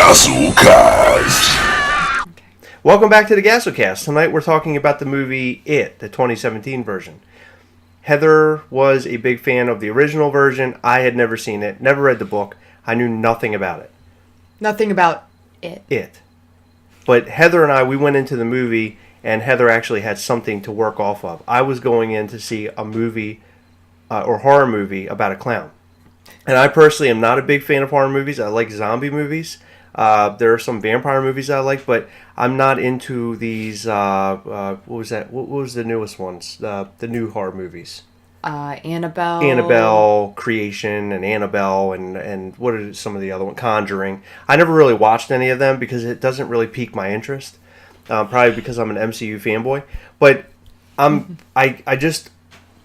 Gastlecast. Okay. Welcome back to the Gastlecast. Tonight we're talking about the movie It, the 2017 version. Heather was a big fan of the original version. I had never seen it, never read the book. I knew nothing about it. Nothing about it. It. But Heather and I, we went into the movie, and Heather actually had something to work off of. I was going in to see a movie or horror movie about a clown. And I personally am not a big fan of horror movies. I like zombie movies. There are some vampire movies I like, but I'm not into these. What was that? What was the newest ones? The new horror movies. Annabelle, Creation, and Annabelle, and what are some of the other ones? Conjuring. I never really watched any of them because it doesn't really pique my interest. Probably because I'm an MCU fanboy, but I just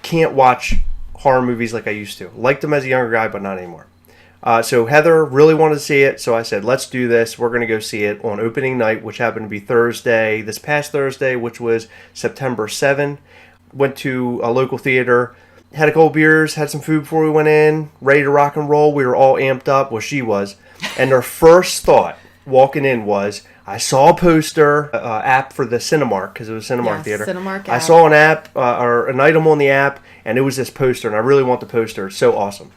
can't watch horror movies like I used to. Liked them as a younger guy, but not anymore. So Heather really wanted to see it, so I said, let's do this. We're going to go see it on opening night, which happened to be Thursday, this past Thursday, which was September 7. Went to a local theater, had a couple beers, had some food before we went in, ready to rock and roll. We were all amped up, well, she was. And our first thought walking in was, I saw a poster, app for the Cinemark, because it was a Cinemark theater. Cinemark app. I saw an app, or an item on the app, and it was this poster, and I really want the poster. It's so awesome.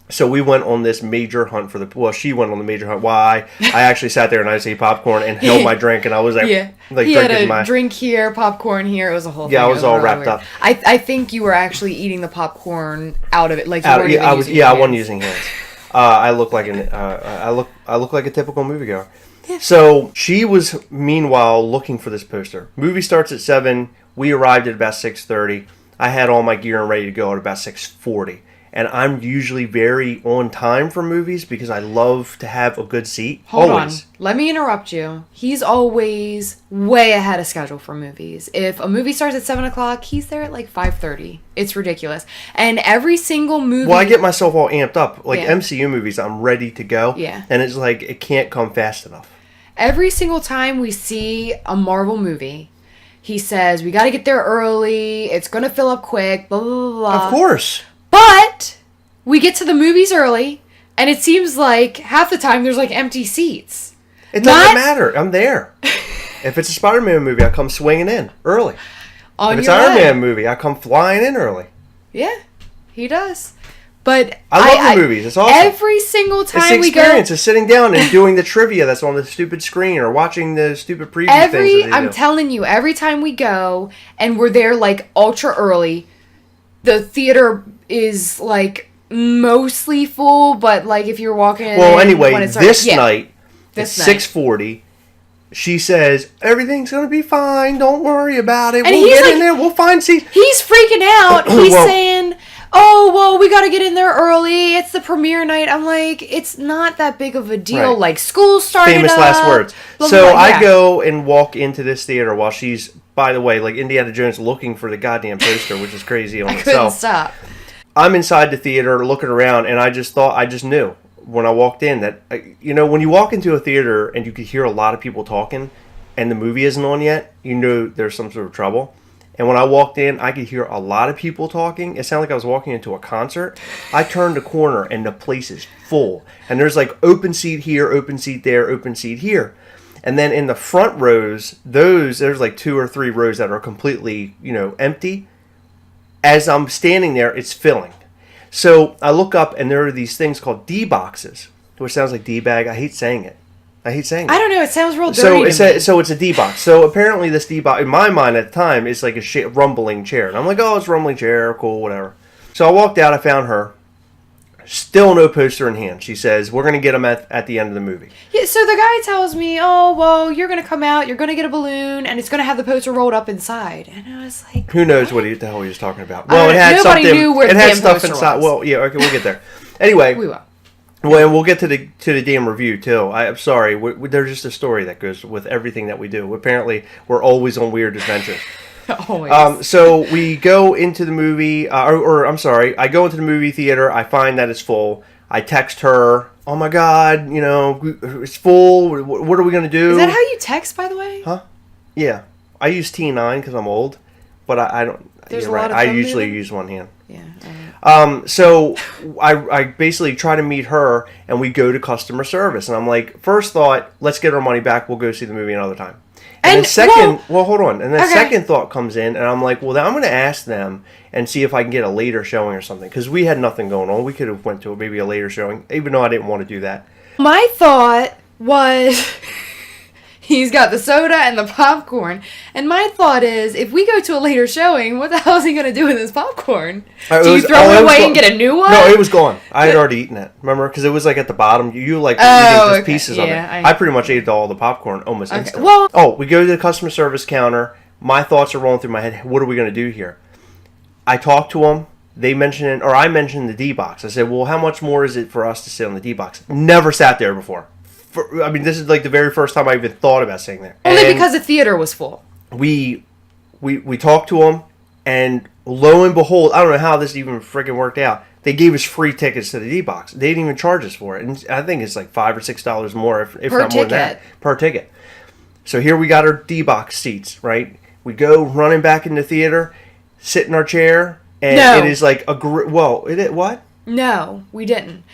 So we went on this major hunt for she went on the major hunt. Why? I actually sat there and I just ate popcorn and held my drink, and I was like, he had a drink here, popcorn here. It was a whole thing. Yeah, I was all really wrapped weird. up. I think you were actually eating the popcorn out of it, like you weren't I wasn't using using hands. I look like I look like a typical moviegoer. Yeah. So she was meanwhile looking for this poster. Movie starts at 7. We arrived at about 6:30. I had all my gear and ready to go at about 6:40. And I'm usually very on time for movies because I love to have a good seat. Hold always. on. Let me interrupt you. He's always way ahead of schedule for movies. If a movie starts at 7 o'clock, he's there at like 5:30. It's ridiculous. And every single movie... Well, I get myself all amped up. Like MCU movies, I'm ready to go. Yeah. And it's like, it can't come fast enough. Every single time we see a Marvel movie, he says, we got to get there early. It's going to fill up quick. Blah, blah, blah, blah. Of course. But we get to the movies early, and it seems like half the time there's like empty seats. It doesn't matter. I'm there. If it's a Spider-Man movie, I come swinging in early. If it's an Iron Man movie, I come flying in early. Yeah, he does. But I love the movies. It's awesome. Every single time we go, it's the experience of sitting down and doing the trivia that's on the stupid screen or watching the stupid preview things. I'm telling you, every time we go and we're there like ultra early, the theater is like mostly full, but like if you're walking in... Well, anyway, this night, at 6:40, she says, everything's going to be fine, don't worry about it, and we'll get in there, we'll find seats. He's freaking out, he's saying, oh, well, we got to get in there early, it's the premiere night. I'm like, it's not that big of a deal, right. Like school started Famous up, last words. Blah, so blah, blah, I go and walk into this theater while she's, by the way, like Indiana Jones looking for the goddamn poster, which is crazy on itself. I couldn't stop. I'm inside the theater looking around, and I just knew when I walked in that, when you walk into a theater and you can hear a lot of people talking and the movie isn't on yet, you know there's some sort of trouble. And when I walked in, I could hear a lot of people talking. It sounded like I was walking into a concert. I turned the corner, and the place is full. And there's like open seat here, open seat there, open seat here. And then in the front rows, there's like 2 or 3 rows that are completely, empty. As I'm standing there, it's filling. So I look up, and there are these things called D boxes, which sounds like D-bag. I hate saying it. I don't know. It sounds real dirty So it's a D box. So apparently this D box, in my mind at the time, is like a rumbling chair. And I'm like, oh, it's a rumbling chair. Cool, whatever. So I walked out. I found her. Still no poster in hand. She says, we're going to get them at the end of the movie. Yeah, so the guy tells me, oh, well, you're going to come out, you're going to get a balloon, and it's going to have the poster rolled up inside. And I was like, who knows what the hell he was talking about? Well, it had nobody something. Knew where it the had damn stuff poster inside. was. Well, yeah, okay, we'll get there. Anyway. We will. Well, and we'll get to the damn review, too. I'm sorry. There's just a story that goes with everything that we do. Apparently, we're always on weird adventures. Always. So we go into the movie, I go into the movie theater. I find that it's full. I text her, oh my God, it's full. What are we going to do? Is that how you text, by the way? Huh? Yeah. I use T9 because I'm old, but I don't. There's you're a right. lot of I thumb usually moving? use one hand. Yeah. So I basically try to meet her, and we go to customer service, and I'm like, first thought, let's get our money back. We'll go see the movie another time. And then second, hold on. And then second thought comes in, and I'm like, well, then I'm going to ask them and see if I can get a later showing or something, because we had nothing going on. We could have went to maybe a later showing, even though I didn't want to do that. My thought was, he's got the soda and the popcorn, and my thought is, if we go to a later showing, what the hell is he going to do with his popcorn? Do you throw it away and get a new one? No, it was gone. I had already eaten it. Remember? Because it was like at the bottom. You like eating just pieces of it. I pretty much ate all the popcorn almost instantly. Well, we go to the customer service counter. My thoughts are rolling through my head. What are we going to do here? I talked to them. They mentioned it, or I mentioned the D box. I said, well, how much more is it for us to sit on the D box? Never sat there before. This is like the very first time I even thought about sitting there. Only because the theater was full. We talked to them, and lo and behold, I don't know how this even freaking worked out. They gave us free tickets to the D box. They didn't even charge us for it, and I think it's like $5 or $6 more, if not more than that, per ticket. So here we got our D box seats, right? We go running back in the theater, sit in our chair, and it is like what? No, we didn't.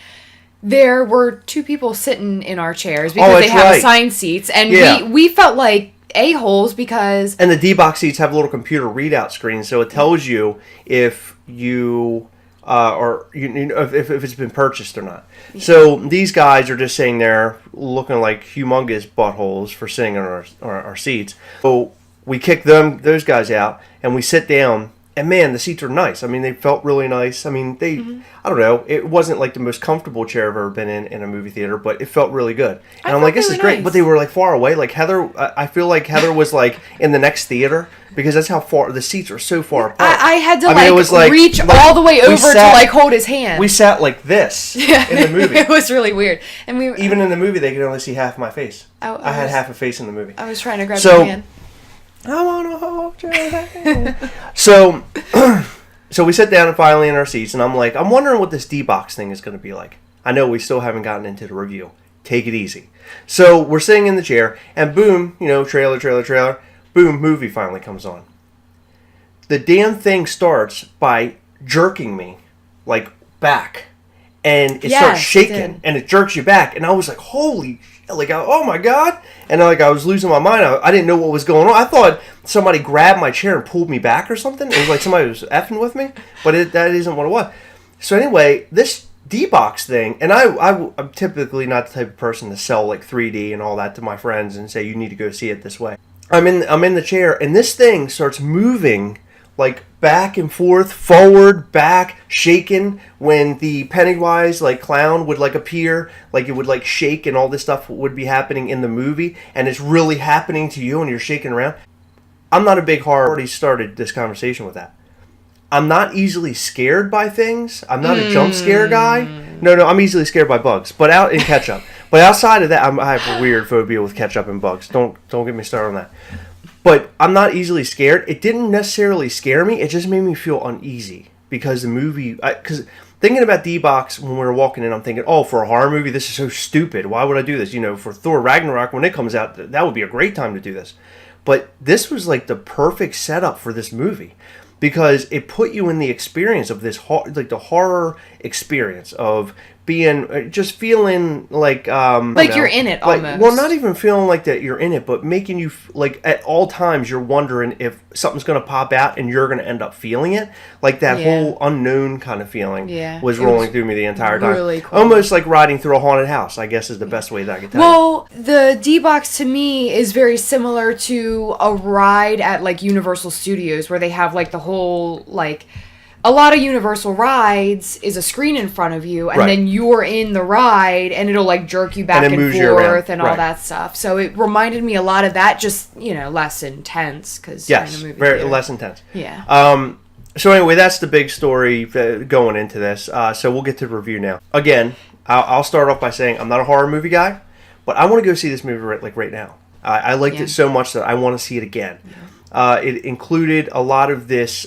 There were two people sitting in our chairs because they have assigned seats, and we felt like a-holes because... And the D-Box seats have a little computer readout screen, so it tells you if you... if it's been purchased or not. Yeah. So these guys are just sitting there looking like humongous buttholes for sitting on our seats. So we kick those guys out, and we sit down. And man, the seats are nice. I mean, they felt really nice. I mean, I don't know, it wasn't like the most comfortable chair I've ever been in a movie theater, but it felt really good. And I'm like, this is great. Nice. But they were like far away. Like Heather, I feel like Heather was like in the next theater because that's how far, the seats are so far apart. I had to reach all the way over to hold his hand. We sat like this in the movie. It was really weird. And even in the movie, they could only see half my face. I had half a face in the movie. I was trying to grab your hand. I want to hold your hand. So we sit down and finally in our seats, and I'm like, I'm wondering what this D-Box thing is going to be like. I know we still haven't gotten into the review. Take it easy. So we're sitting in the chair, and boom, trailer, boom, movie finally comes on. The damn thing starts by jerking me, like, back. And it starts shaking, and it jerks you back. And I was like, holy shit, like, oh my God. And I was losing my mind. I didn't know what was going on. I thought somebody grabbed my chair and pulled me back or something. It was like somebody was effing with me, but that isn't what it was. So anyway, this D-Box thing, and I'm typically not the type of person to sell like 3D and all that to my friends and say, you need to go see it this way. I'm in the chair, and this thing starts moving like back and forth, forward, back, shaking when the Pennywise like clown would like appear, like it would like shake and all this stuff would be happening in the movie, and it's really happening to you and you're shaking around. I'm not a big horror. I already started this conversation with that. I'm not easily scared by things. I'm not a jump scare guy. No, I'm easily scared by bugs, but out in ketchup. But outside of that, I have a weird phobia with ketchup and bugs. Don't get me started on that. But I'm not easily scared. It didn't necessarily scare me. It just made me feel uneasy because the movie... Because thinking about D-Box when we were walking in, I'm thinking, oh, for a horror movie, this is so stupid. Why would I do this? For Thor Ragnarok, when it comes out, that would be a great time to do this. But this was like the perfect setup for this movie because it put you in the experience of this, like the horror experience of being, just feeling like you're in it almost. Well, not even feeling like that you're in it, but making you like at all times you're wondering if something's going to pop out and you're going to end up feeling it. Like that whole unknown kind of feeling was rolling through me the entire time. Really cool. Almost like riding through a haunted house, I guess is the best way that I could tell you. Well, the D-Box to me is very similar to a ride at like Universal Studios where they have like the whole like... A lot of Universal rides is a screen in front of you, and then you're in the ride, and it'll like jerk you back and forth and all that stuff. So it reminded me a lot of that, just less intense because in a movie very less intense. Yeah. So anyway, that's the big story going into this. So we'll get to the review now. Again, I'll start off by saying I'm not a horror movie guy, but I want to go see this movie right now. I liked it so much that I want to see it again. Yeah. It included a lot of this.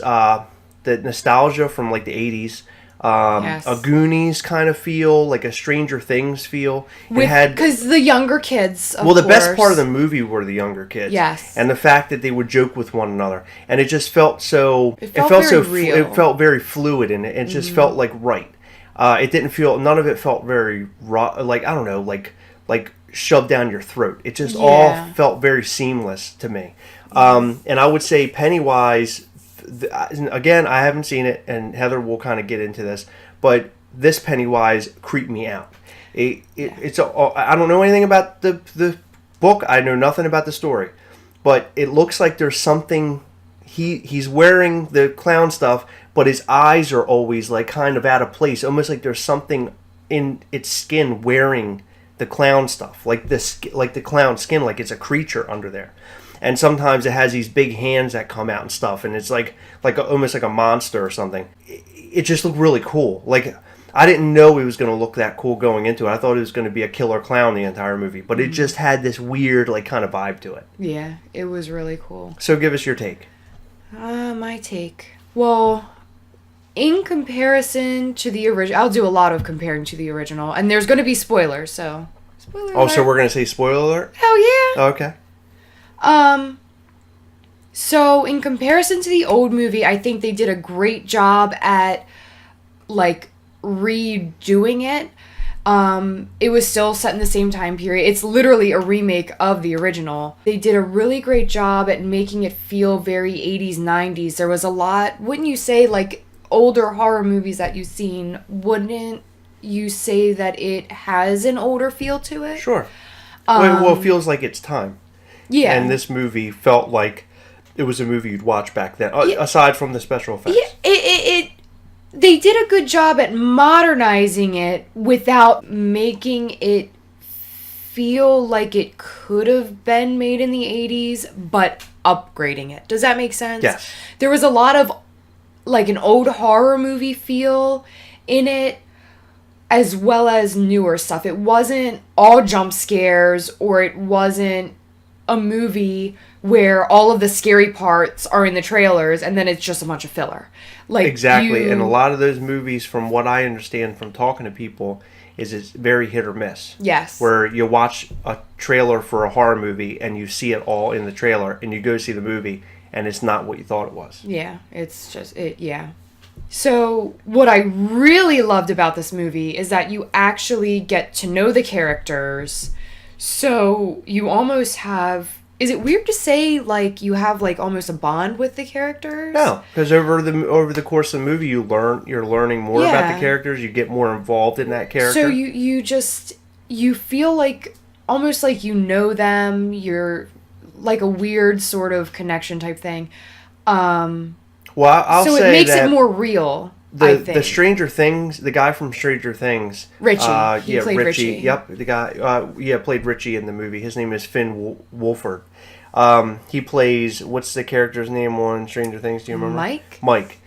The nostalgia from like the 80s, Yes. a Goonies kind of feel, like a Stranger Things feel. Because the younger kids, of well, the best course. part of the movie were the younger kids. Yes. And the fact that they would joke with one another. And it just felt so... It felt very real. It felt very fluid, and it just felt like right. It didn't feel... None of it felt very raw, like, I don't know, like shoved down your throat. It just all felt very seamless to me. And I would say Pennywise... Again, I haven't seen it, and Heather will kind of get into this, but this Pennywise creeped me out. I don't know anything about the book. I know nothing about the story, but it looks like there's something. He's wearing the clown stuff, but his eyes are always like kind of out of place, almost like there's something in its skin wearing the clown stuff, like the clown skin, like it's a creature under there. And sometimes it has these big hands that come out and stuff, and it's almost like a monster or something. It just looked really cool. Like, I didn't know he was going to look that cool going into it. I thought it was going to be a killer clown the entire movie, but it just had this weird, like, kind of vibe to it. Yeah, it was really cool. So give us your take. My take. Well, in comparison to the original, I'll do a lot of comparing to the original, and there's going to be spoilers, so... Spoiler alert. So we're going to say spoiler alert? Hell yeah! Okay. So in comparison to the old movie, I think they did a great job at, like, redoing it. It was still set in the same time period. It's literally a remake of the original. They did a really great job at making it feel very 80s, 90s. There was a lot, wouldn't you say, like, older horror movies that you've seen, wouldn't you say that it has an older feel to it? Sure. Well, it feels like it's time. Yeah. And this movie felt like it was a movie you'd watch back then, aside from the special effects. Yeah, they did a good job at modernizing it without making it feel like it could have been made in the 80s, but upgrading it. Does that make sense? Yes. There was a lot of, like, an old horror movie feel in it, as well as newer stuff. It wasn't all jump scares, or it wasn't a movie where all of the scary parts are in the trailers and then it's just a bunch of filler. Like, exactly. And a lot of those movies, from what I understand from talking to people, is it's very hit or miss. Yes. Where you watch a trailer for a horror movie and you see it all in the trailer, and you go see the movie and it's not what you thought it was. Yeah, it's just it. Yeah. So what I really loved about this movie is that you actually get to know the characters. So you almost have... Is it weird to say, like, you have, like, almost a bond with the characters? No, because over the course of the movie, you're learning more about the characters. You get more involved in that character. So you feel like, almost like you know them. You're like a weird sort of connection type thing. Well, I'll say that... So it makes it more real. The Stranger Things, the guy from Stranger Things, Richie. He played Richie. Yep, the guy. Played Richie in the movie. His name is Finn Wolford. He plays, what's the character's name on Stranger Things? Do you remember? Mike.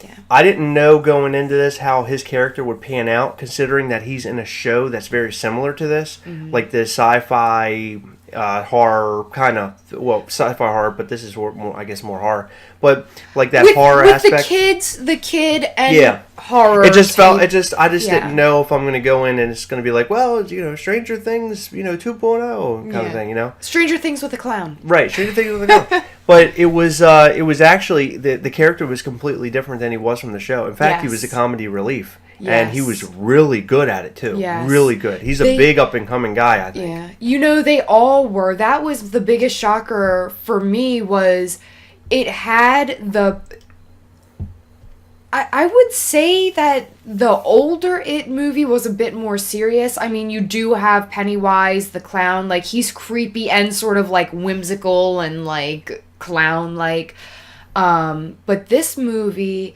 Yeah. I didn't know going into this how his character would pan out, considering that he's in a show that's very similar to this, like the sci-fi horror kind of, sci-fi horror, but this is more, I guess, more horror. But like that horror aspect. The kid and horror. It just felt. I just didn't know if I'm going to go in and it's going to be like, well, Stranger Things, 2.0 kind of thing, Stranger Things with a clown. Right, Stranger Things with a clown. But it was actually the character was completely different than he was from the show. In fact, he was a comedy relief. Yes. And he was really good at it, too. Yes. Really good. He's a big up-and-coming guy, I think. Yeah. They all were. That was the biggest shocker for me, was it had the... I would say that the older It movie was a bit more serious. I mean, you do have Pennywise, the clown. Like, he's creepy and sort of, like, whimsical and, like, clown-like. But this movie...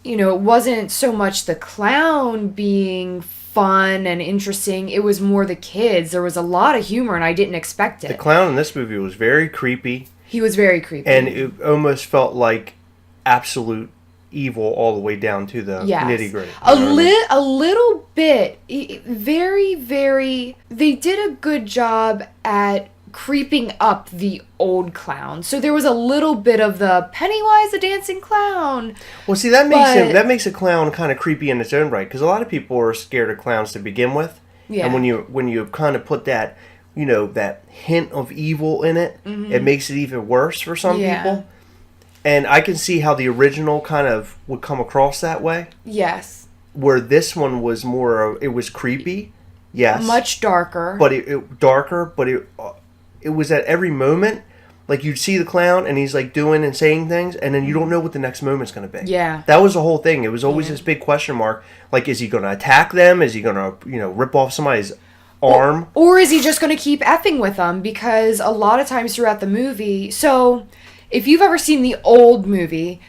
it wasn't so much the clown being fun and interesting. It was more the kids. There was a lot of humor, and I didn't expect it. The clown in this movie was very creepy. He was very creepy. And it almost felt like absolute evil all the way down to the nitty-gritty. A little bit. Very, very... They did a good job at creeping up the old clown. So there was a little bit of the Pennywise the dancing clown. Well, see, that makes a clown kind of creepy in its own right, because a lot of people are scared of clowns to begin with. Yeah. And when you kind of put that, that hint of evil in it, it makes it even worse for some people. And I can see how the original kind of would come across that way. Yes. Where this one was more, it was creepy. Yes. Much darker. But it was at every moment, like you'd see the clown and he's like doing and saying things, and then you don't know what the next moment's going to be. Yeah. That was the whole thing. It was always this big question mark. Like, is he going to attack them? Is he going to, rip off somebody's arm? Or is he just going to keep effing with them? Because a lot of times throughout the movie, so if you've ever seen the old movie,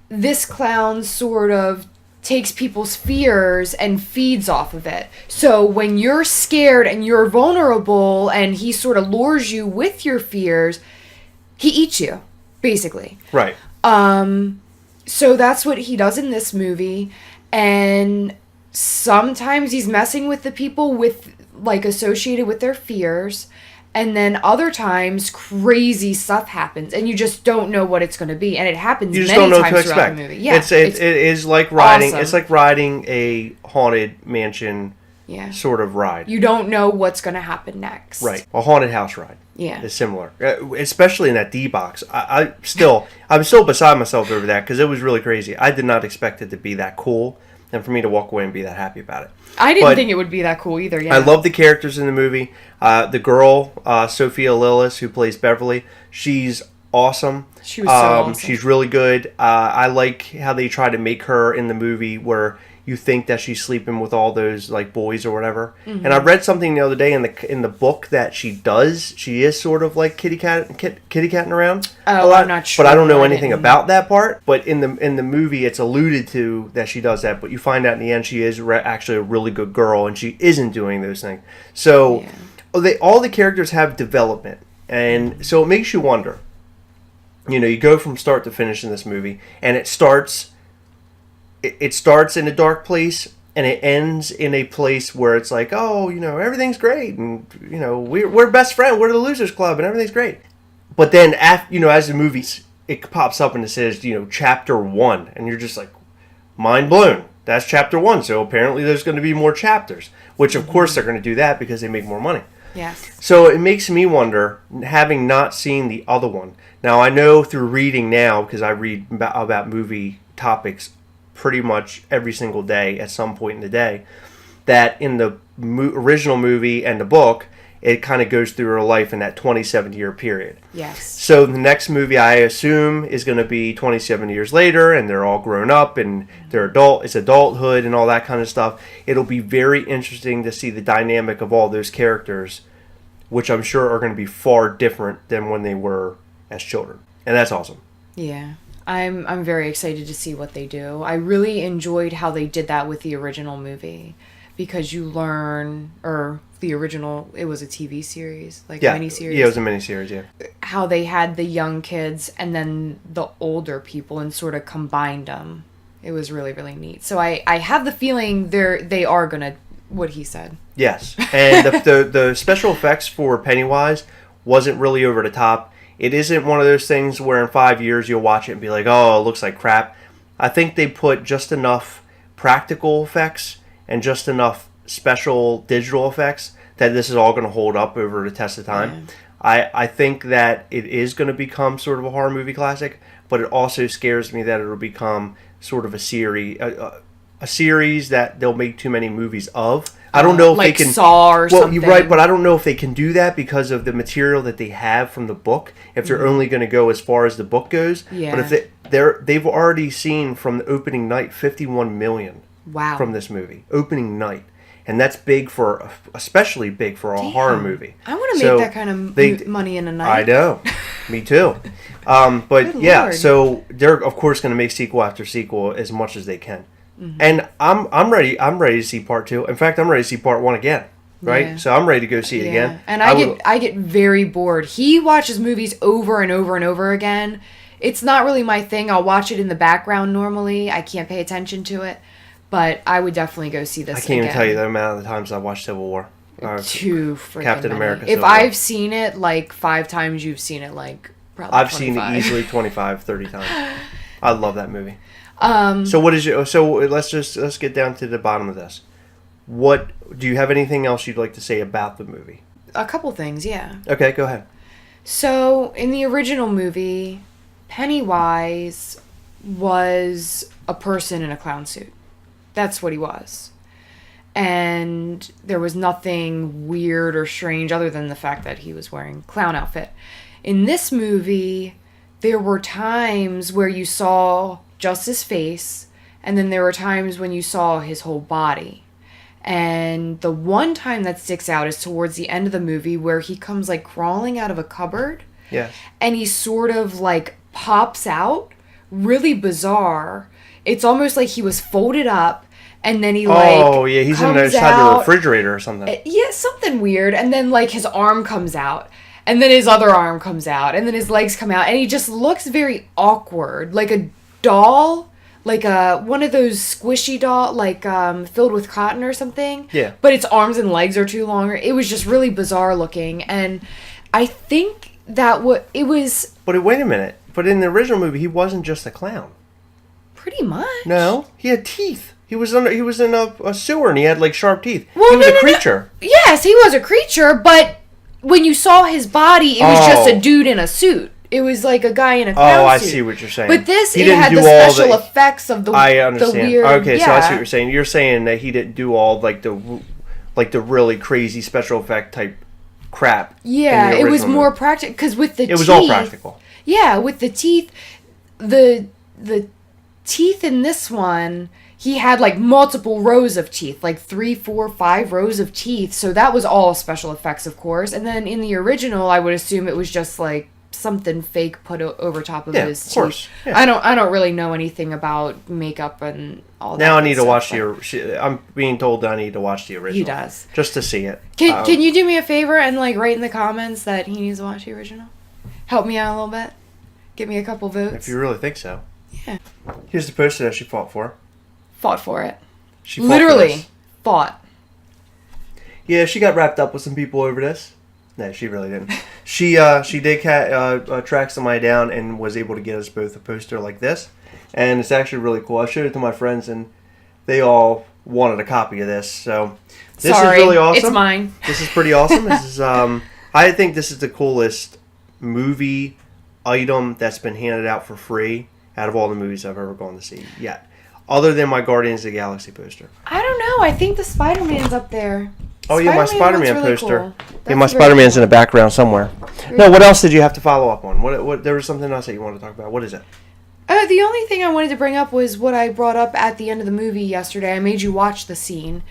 this clown sort of takes people's fears and feeds off of it. So when you're scared and you're vulnerable and he sort of lures you with your fears, he eats you, basically. Right. So that's what he does in this movie. And sometimes he's messing with the people with, like, associated with their fears. And then other times, crazy stuff happens, and you just don't know what it's going to be, and it happens many times throughout the movie. Yeah, it is like riding. Awesome. It's like riding a haunted mansion, sort of ride. You don't know what's going to happen next. Right, a haunted house ride. Yeah, is similar, especially in that D box. I'm still beside myself over that because it was really crazy. I did not expect it to be that cool, and for me to walk away and be that happy about it. I didn't think it would be that cool either. Yeah, I love the characters in the movie. The girl, Sophia Lillis, who plays Beverly, she's awesome. She was so awesome. She's really good. I like how they try to make her in the movie where you think that she's sleeping with all those like boys or whatever. Mm-hmm. And I read something the other day in the book that she is sort of like kitty catting around. Oh, a lot, I'm not sure. But I don't know anything about that part. But in the movie, it's alluded to that she does that. But you find out in the end she is actually a really good girl, and she isn't doing those things. So all the characters have development, and so it makes you wonder. You go from start to finish in this movie, and it starts in a dark place, and it ends in a place where it's like, oh, everything's great, and we're best friends, we're the Losers Club, and everything's great. But then, as the movie it pops up and it says, chapter 1, and you're just like, mind blown. That's chapter 1. So apparently, there's going to be more chapters, which of course they're going to do that because they make more money. Yes. So it makes me wonder, having not seen the other one. Now I know through reading now, because I read about movie topics pretty much every single day at some point in the day, that in the original movie and the book, it kind of goes through her life in that 27-year period. Yes. So the next movie, I assume, is going to be 27 years later, and they're all grown up, and they're it's adulthood and all that kind of stuff. It'll be very interesting to see the dynamic of all those characters, which I'm sure are going to be far different than when they were as children. And that's awesome. Yeah. I'm very excited to see what they do. I really enjoyed how they did that with the original movie, because you learn, or the original, it was a TV series, like miniseries. Yeah, it was a miniseries, yeah. How they had the young kids and then the older people and sort of combined them. It was really, really neat. So I have the feeling they are going to, what he said. Yes, and the special effects for Pennywise wasn't really over the top. It isn't one of those things where in 5 years you'll watch it and be like, oh, it looks like crap. I think they put just enough practical effects and just enough special digital effects that this is all going to hold up over the test of time. Yeah. I think that it is going to become sort of a horror movie classic, but it also scares me that it'll become sort of a series that they'll make too many movies of. I don't know if like they can Saw or something. You're right, but I don't know if they can do that because of the material that they have from the book. If they're only going to go as far as the book goes, yeah. But if they've already seen from the opening night 51 million. Wow. From this movie opening night, and that's especially big for a horror movie. I want to make that kind of money in a night. I know, me too. But yeah, Lord. So they're of course going to make sequel after sequel as much as they can. Mm-hmm. And I'm ready. I'm ready to see part 2. In fact, I'm ready to see part 1 again. Right. Yeah. So I'm ready to go see it again. And I get very bored. He watches movies over and over and over again. It's not really my thing. I'll watch it in the background normally. I can't pay attention to it. But I would definitely go see this again. I can't even tell you the amount of times I watched Civil War. Too freaking Captain many. America. If Civil I've seen it like 5 times, you've seen it like probably I've 25. seen it easily 25, 30 times. I love that movie. So what is your? So let's get down to the bottom of this. What do you have anything else you'd like to say about the movie? A couple things, yeah. Okay, go ahead. So in the original movie, Pennywise was a person in a clown suit. That's what he was. And there was nothing weird or strange other than the fact that he was wearing a clown outfit. In this movie, there were times where you saw just his face, and then there were times when you saw his whole body. And the one time that sticks out is towards the end of the movie where he comes like crawling out of a cupboard. Yeah. And he sort of like pops out. Really bizarre. It's almost like he was folded up. And then he he's inside the refrigerator or something. Yeah, something weird. And then like his arm comes out. And then his other arm comes out. And then his legs come out. And he just looks very awkward. Like a doll. Like one of those squishy doll, like filled with cotton or something. Yeah. But its arms and legs are too long. It was just really bizarre looking. And I think that it was... But wait a minute. But in the original movie, he wasn't just a clown. Pretty much. No, he had teeth. He was in a sewer and he had like sharp teeth. Well, he was a creature. No. Yes, he was a creature, but when you saw his body, it was just a dude in a suit. It was like a guy in a clown suit. Oh, I see what you're saying. But this, it had the special effects of the I understand. The weird... Okay, so I see what you're saying. You're saying that he didn't do all like the really crazy special effect type crap. Yeah, it was more practical because with the teeth... It was all practical. Yeah, with the teeth, the teeth in this one... He had like multiple rows of teeth, like 3, 4, 5 rows of teeth. So that was all special effects, of course. And then in the original, I would assume it was just like something fake put over top of his teeth. Course. Yeah. I don't really know anything about makeup and all that. Now I need to watch I'm being told that I need to watch the original. He does. Just to see it. Can you do me a favor and like write in the comments that he needs to watch the original? Help me out a little bit. Give me a couple votes. If you really think so. Yeah. Here's the poster that she fought for. Fought for it. She fought literally fought. Yeah, she got wrapped up with some people over this. No, she really didn't. She did track somebody down and was able to get us both a poster like this, and it's actually really cool. I showed it to my friends and they all wanted a copy of this. So this is really awesome. It's mine. This is pretty awesome. This is I think this is the coolest movie item that's been handed out for free out of all the movies I've ever gone to see yet. Other than my Guardians of the Galaxy poster. I don't know. I think the Spider-Man's up there. Oh, yeah, my Spider-Man really poster. Cool. Yeah, my Spider-Man's in the background somewhere. No, what else did you have to follow up on? What? There was something else that you wanted to talk about. What is it? The only thing I wanted to bring up was what I brought up at the end of the movie yesterday. I made you watch the scene.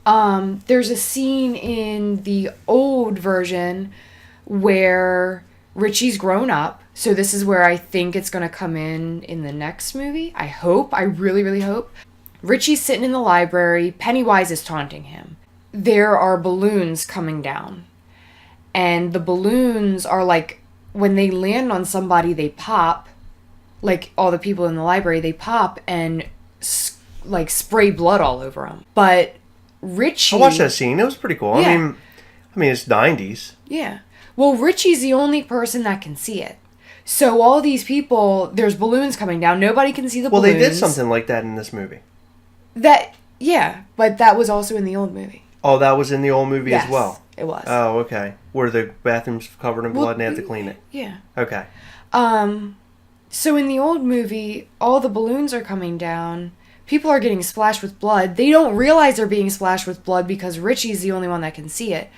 There's a scene in the old version where Richie's grown up. So this is where I think it's going to come in the next movie. I hope. I really, really hope. Richie's sitting in the library. Pennywise is taunting him. There are balloons coming down. And the balloons are like, when they land on somebody, they pop. Like all the people in the library, they pop and like spray blood all over them. But Richie... I watched that scene. It was pretty cool. Yeah. I mean, it's 90s. Yeah. Well, Richie's the only person that can see it. So all these people, there's balloons coming down. Nobody can see the balloons. Well, they did something like that in this movie. Yeah, but that was also in the old movie. Oh, that was in the old movie as well? It was. Oh, okay. Where the bathroom's covered in blood and they have to clean it. Yeah. Okay. So in the old movie, all the balloons are coming down. People are getting splashed with blood. They don't realize they're being splashed with blood because Richie's the only one that can see it.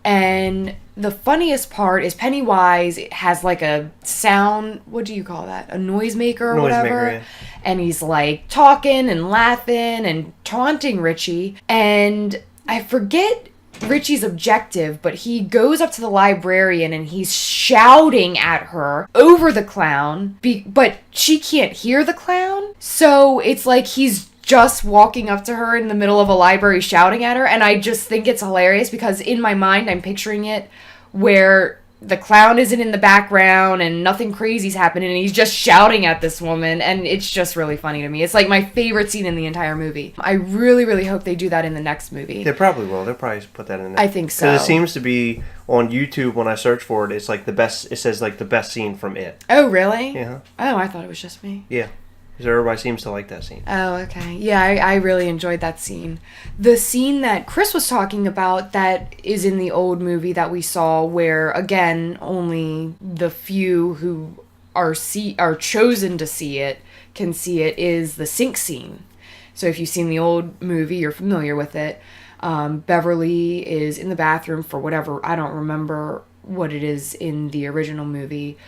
And the funniest part is Pennywise has like a sound, what do you call that? A noisemaker or whatever. Yeah. And he's like talking and laughing and taunting Richie. And I forget Richie's objective, but he goes up to the librarian and he's shouting at her over the clown, but she can't hear the clown. So it's like he's just walking up to her in the middle of a library shouting at her, and I just think it's hilarious because in my mind I'm picturing it where the clown isn't in the background and nothing crazy's happening and he's just shouting at this woman, and it's just really funny to me. It's like my favorite scene in the entire movie. I really, really hope they do that in the next movie. They probably will. They'll probably put that in there. I think so. Because it seems to be on YouTube when I search for it, it's like the best, it says like the best scene from It. Oh, really? Yeah. Oh, I thought it was just me. Yeah. Because everybody seems to like that scene. Oh, okay. Yeah, I really enjoyed that scene. The scene that Chris was talking about that is in the old movie that we saw where, again, only the few who are chosen to see it can see it is the sink scene. So if you've seen the old movie, you're familiar with it. Beverly is in the bathroom for whatever, I don't remember what it is in the original movie.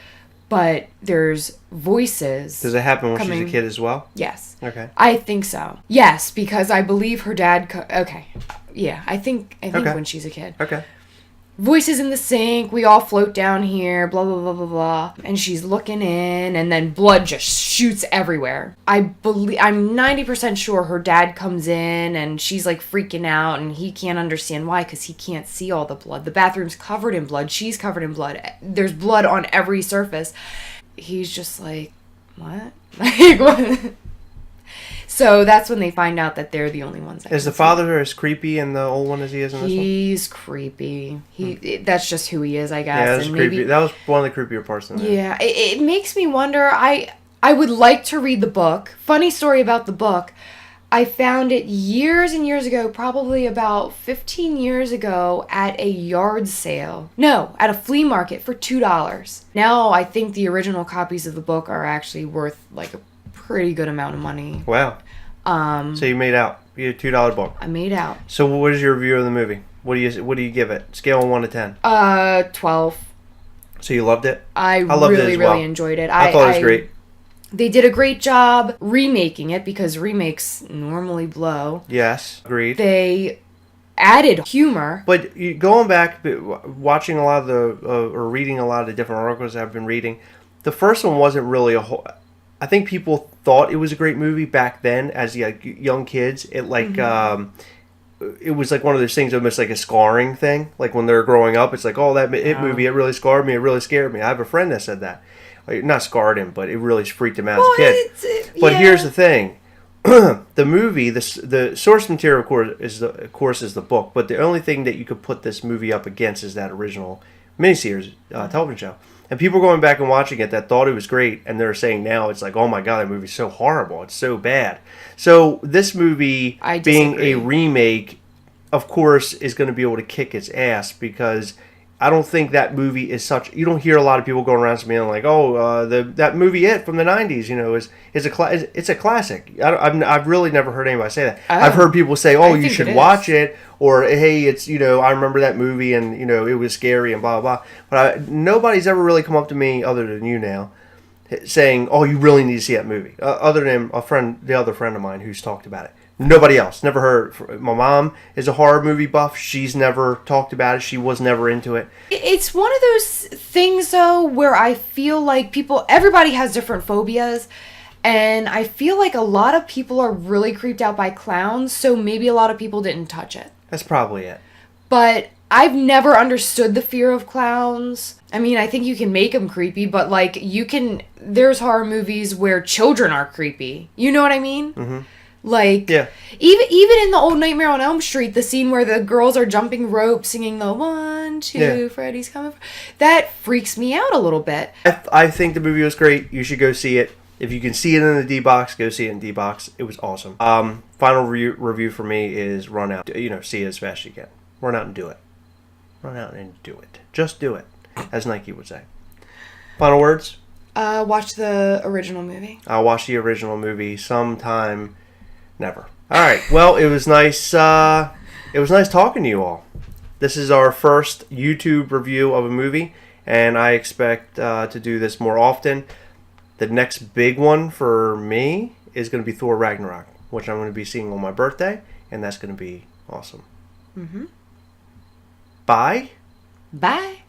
But there's voices. Does it happen when she's a kid as well? Yes. Okay. I think so. Yes, because I believe her dad. Okay. Yeah, I think okay. when she's a kid. Okay. Voices in the sink. We all float down here. Blah blah blah blah blah. And she's looking in, and then blood just shoots everywhere. I'm 90% sure her dad comes in, and she's like freaking out, and he can't understand why because he can't see all the blood. The bathroom's covered in blood. She's covered in blood. There's blood on every surface. He's just like, what? Like what? So that's when they find out that they're the only ones. Is the father as creepy in the old one as he is in this one? He's creepy. That's just who he is, I guess. Yeah, that's creepy. That was one of the creepier parts in there. Yeah, it makes me wonder. I would like to read the book. Funny story about the book. I found it years and years ago, probably about 15 years ago, at a yard sale. No, at a flea market for $2. Now I think the original copies of the book are actually worth like a pretty good amount of money. Wow. So you made out. You had a $2 book. I made out. So what is your review of the movie? What do you give it? Scale of 1 to 10. 12. So you loved it? I loved really, it as well. really enjoyed it. I thought it was great. They did a great job remaking it because remakes normally blow. Yes, agreed. They added humor. But going back, watching a lot of or reading a lot of the different articles I've been reading, the first one wasn't really a whole... I think people thought it was a great movie back then as young kids. It it was like one of those things, almost like a scarring thing. Like when they're growing up, it's like, oh, that It movie, it really scarred me. It really scared me. I have a friend that said that. Like, not scarred him, but it really freaked him out as a kid. But here's the thing. The movie, the source material, of course, is the book. But the only thing that you could put this movie up against is that original miniseries television show. And people going back and watching it that thought it was great, and they're saying now it's like, oh my god, that movie's so horrible, it's so bad. So this movie, being a remake, of course, is going to be able to kick its ass because I don't think that movie is such. You don't hear a lot of people going around to me and like, oh, that movie from the '90s, it's a classic. I've really never heard anybody say that. I've heard people say, oh, you should watch it, or hey, it's I remember that movie and it was scary and blah blah blah. But nobody's ever really come up to me other than you now, saying, oh, you really need to see that movie. Other than the other friend of mine who's talked about it. Nobody else. Never heard. My mom is a horror movie buff. She's never talked about it. She was never into it. It's one of those things, though, where I feel like everybody has different phobias. And I feel like a lot of people are really creeped out by clowns. So maybe a lot of people didn't touch it. That's probably it. But I've never understood the fear of clowns. I mean, I think you can make them creepy, but there's horror movies where children are creepy. You know what I mean? Mm-hmm. Like, yeah. Even in the old Nightmare on Elm Street, the scene where the girls are jumping rope, singing the 1, 2, Freddy's coming, that freaks me out a little bit. I think the movie was great. You should go see it. If you can see it in the D-Box, go see it in D-Box. It was awesome. Final review for me is run out. See it as fast as you can. Run out and do it. Run out and do it. Just do it, as Nike would say. Final words? Watch the original movie. I'll watch the original movie sometime. Never. All right. Well, it was nice. It was nice talking to you all. This is our first YouTube review of a movie, and I expect to do this more often. The next big one for me is going to be Thor Ragnarok, which I'm going to be seeing on my birthday, and that's going to be awesome. Mm-hmm. Bye. Bye.